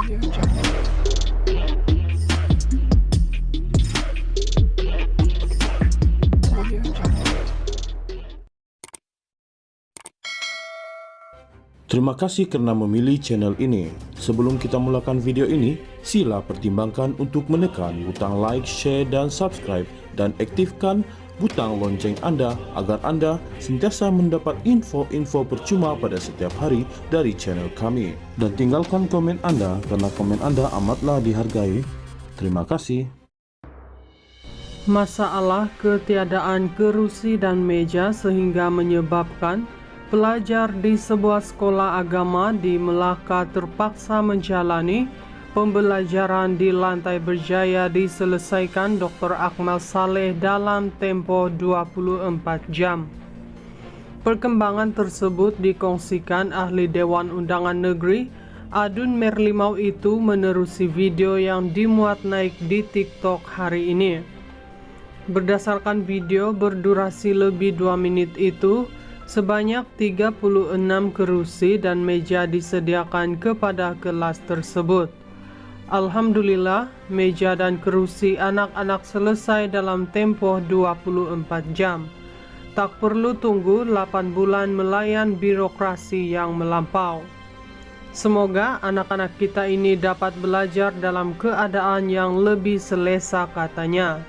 Terima kasih karena memilih channel ini. Sebelum kita mulakan video ini, sila pertimbangkan untuk menekan butang like, share, dan subscribe, dan aktifkan butang lonceng Anda agar Anda sentiasa mendapat info-info percuma pada setiap hari dari channel kami. Dan tinggalkan komen Anda karena komen Anda amatlah dihargai. Terima kasih. Masalah ketiadaan kerusi dan meja sehingga menyebabkan pelajar di sebuah sekolah agama di Melaka terpaksa menjalani pembelajaran di lantai berjaya diselesaikan Dr. Akmal Saleh dalam tempo 24 jam. Perkembangan tersebut dikongsikan ahli Dewan Undangan Negeri Adun Merlimau itu menerusi video yang dimuat naik di TikTok hari ini. Berdasarkan video berdurasi lebih 2 menit itu, sebanyak 36 kerusi dan meja disediakan kepada kelas tersebut. Alhamdulillah, meja dan kerusi anak-anak selesai dalam tempo 24 jam. Tak perlu tunggu 8 bulan melayan birokrasi yang melampau. Semoga anak-anak kita ini dapat belajar dalam keadaan yang lebih selesa, katanya.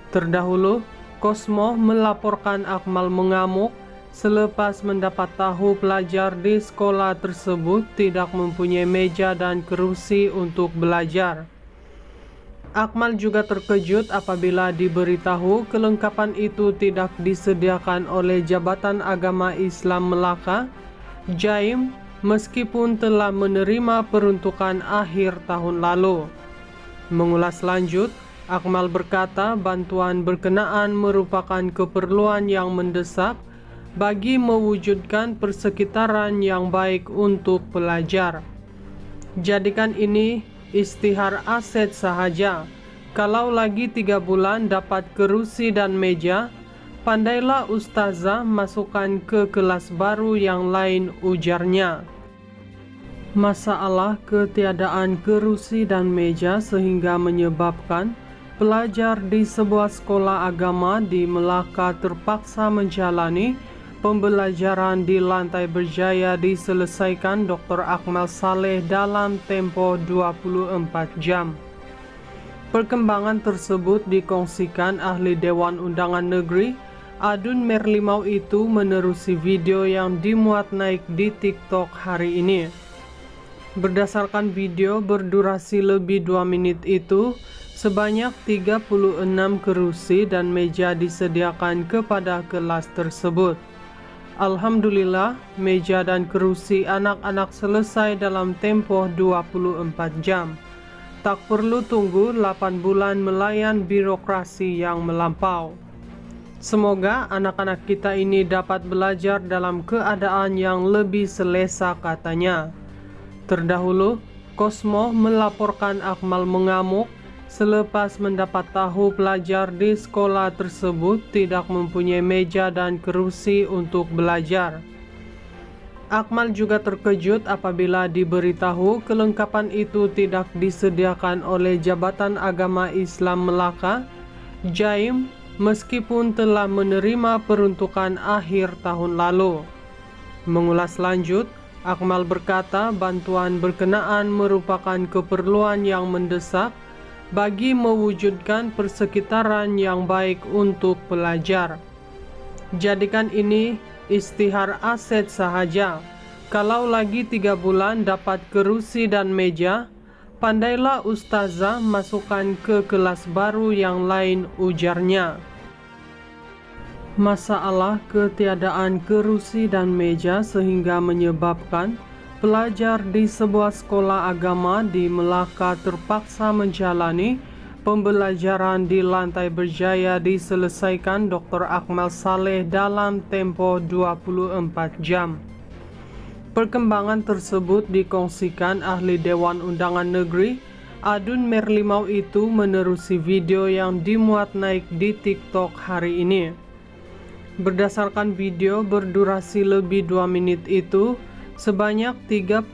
Terdahulu, Kosmo melaporkan Akmal mengamuk selepas mendapat tahu pelajar di sekolah tersebut tidak mempunyai meja dan kerusi untuk belajar. Akmal juga terkejut apabila diberitahu kelengkapan itu tidak disediakan oleh Jabatan Agama Islam Melaka, JAIM, meskipun telah menerima peruntukan akhir tahun lalu. Mengulas lanjut, Akmal berkata bantuan berkenaan merupakan keperluan yang mendesak bagi mewujudkan persekitaran yang baik untuk pelajar. Jadikan ini istihar aset sahaja. Kalau lagi 3 bulan dapat kerusi dan meja, pandailah ustazah masukkan ke kelas baru yang lain, ujarnya. Masalah ketiadaan kerusi dan meja sehingga menyebabkan pelajar di sebuah sekolah agama di Melaka terpaksa menjalani pembelajaran di lantai berjaya diselesaikan Dr. Akmal Saleh dalam tempo 24 jam. Perkembangan tersebut dikongsikan ahli Dewan Undangan Negeri Adun Merlimau itu menerusi video yang dimuat naik di TikTok hari ini. Berdasarkan video berdurasi lebih 2 menit itu, sebanyak 36 kerusi dan meja disediakan kepada kelas tersebut. Alhamdulillah, meja dan kerusi anak-anak selesai dalam tempo 24 jam. Tak perlu tunggu 8 bulan melayan birokrasi yang melampau. Semoga anak-anak kita ini dapat belajar dalam keadaan yang lebih selesa, katanya. Terdahulu, Kosmo melaporkan Akmal mengamuk selepas mendapat tahu pelajar di sekolah tersebut tidak mempunyai meja dan kerusi untuk belajar. Akmal juga terkejut apabila diberitahu kelengkapan itu tidak disediakan oleh Jabatan Agama Islam Melaka, JAIM, meskipun telah menerima peruntukan akhir tahun lalu. Mengulas lanjut, Akmal berkata bantuan berkenaan merupakan keperluan yang mendesak bagi mewujudkan persekitaran yang baik untuk pelajar. Jadikan ini istihar aset sahaja. Kalau lagi 3 bulan dapat kerusi dan meja, pandailah ustazah masukkan ke kelas baru yang lain, ujarnya. Masalah ketiadaan kerusi dan meja sehingga menyebabkan pelajar di sebuah sekolah agama di Melaka terpaksa menjalani pembelajaran di lantai berjaya diselesaikan Dr. Akmal Saleh dalam tempo 24 jam. Perkembangan tersebut dikongsikan ahli Dewan Undangan Negeri Adun Merlimau itu menerusi video yang dimuat naik di TikTok hari ini. Berdasarkan video berdurasi lebih 2 menit itu, Sebanyak 36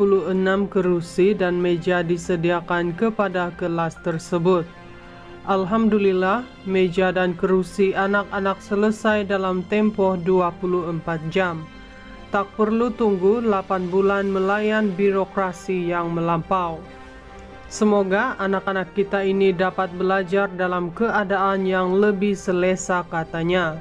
kerusi dan meja disediakan kepada kelas tersebut. Alhamdulillah, meja dan kerusi anak-anak selesai dalam tempoh 24 jam. Tak perlu tunggu 8 bulan melayan birokrasi yang melampau. Semoga anak-anak kita ini dapat belajar dalam keadaan yang lebih selesa, katanya.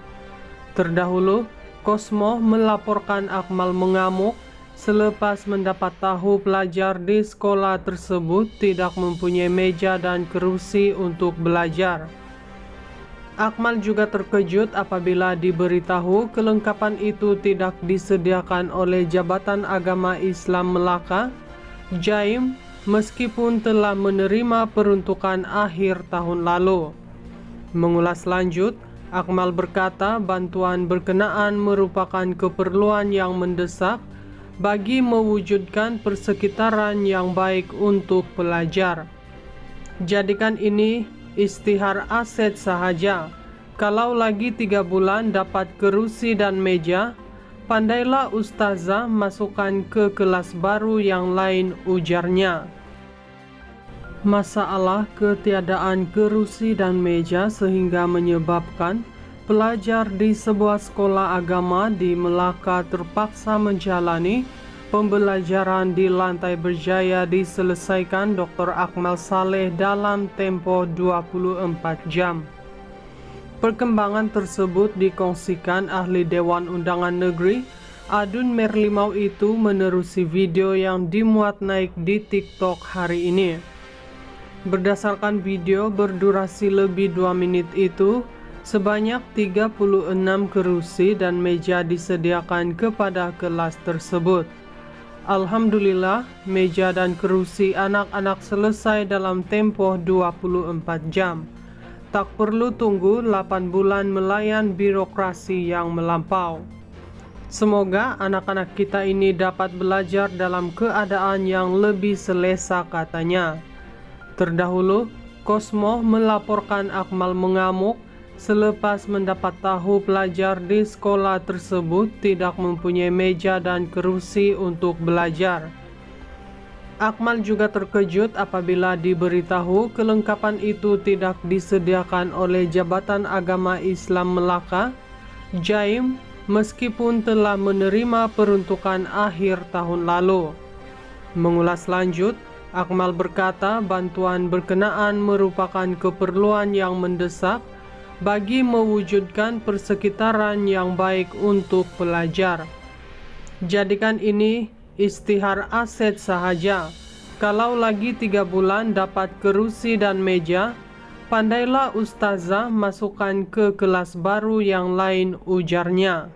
Terdahulu, Kosmo melaporkan Akmal mengamuk selepas mendapat tahu pelajar di sekolah tersebut tidak mempunyai meja dan kerusi untuk belajar. Akmal juga terkejut apabila diberitahu kelengkapan itu tidak disediakan oleh Jabatan Agama Islam Melaka, JAIM, meskipun telah menerima peruntukan akhir tahun lalu. Mengulas lanjut, Akmal berkata bantuan berkenaan merupakan keperluan yang mendesak bagi mewujudkan persekitaran yang baik untuk pelajar. Jadikan ini istihar aset sahaja. Kalau lagi 3 bulan dapat kerusi dan meja, pandailah ustazah masukkan ke kelas baru yang lain, ujarnya. Masalah ketiadaan kerusi dan meja sehingga menyebabkan pelajar di sebuah sekolah agama di Melaka terpaksa menjalani pembelajaran di lantai berjaya diselesaikan Dr. Akmal Saleh dalam tempo 24 jam. Perkembangan tersebut dikongsikan ahli Dewan Undangan Negeri Adun Merlimau itu menerusi video yang dimuat naik di TikTok hari ini. Berdasarkan video berdurasi lebih 2 menit itu, sebanyak 36 kerusi dan meja disediakan kepada kelas tersebut. Alhamdulillah, meja dan kerusi anak-anak selesai dalam tempoh 24 jam. Tak perlu tunggu 8 bulan melayan birokrasi yang melampau. Semoga anak-anak kita ini dapat belajar dalam keadaan yang lebih selesa, katanya. Terdahulu, Kosmo melaporkan Akmal mengamuk selepas mendapat tahu pelajar di sekolah tersebut tidak mempunyai meja dan kerusi untuk belajar. Akmal juga terkejut apabila diberitahu kelengkapan itu tidak disediakan oleh Jabatan Agama Islam Melaka, JAIM, meskipun telah menerima peruntukan akhir tahun lalu. Mengulas lanjut, Akmal berkata bantuan berkenaan merupakan keperluan yang mendesak bagi mewujudkan persekitaran yang baik untuk pelajar. Jadikan ini istihar aset sahaja. Kalau lagi 3 bulan dapat kerusi dan meja, pandailah ustazah masukkan ke kelas baru yang lain, ujarnya.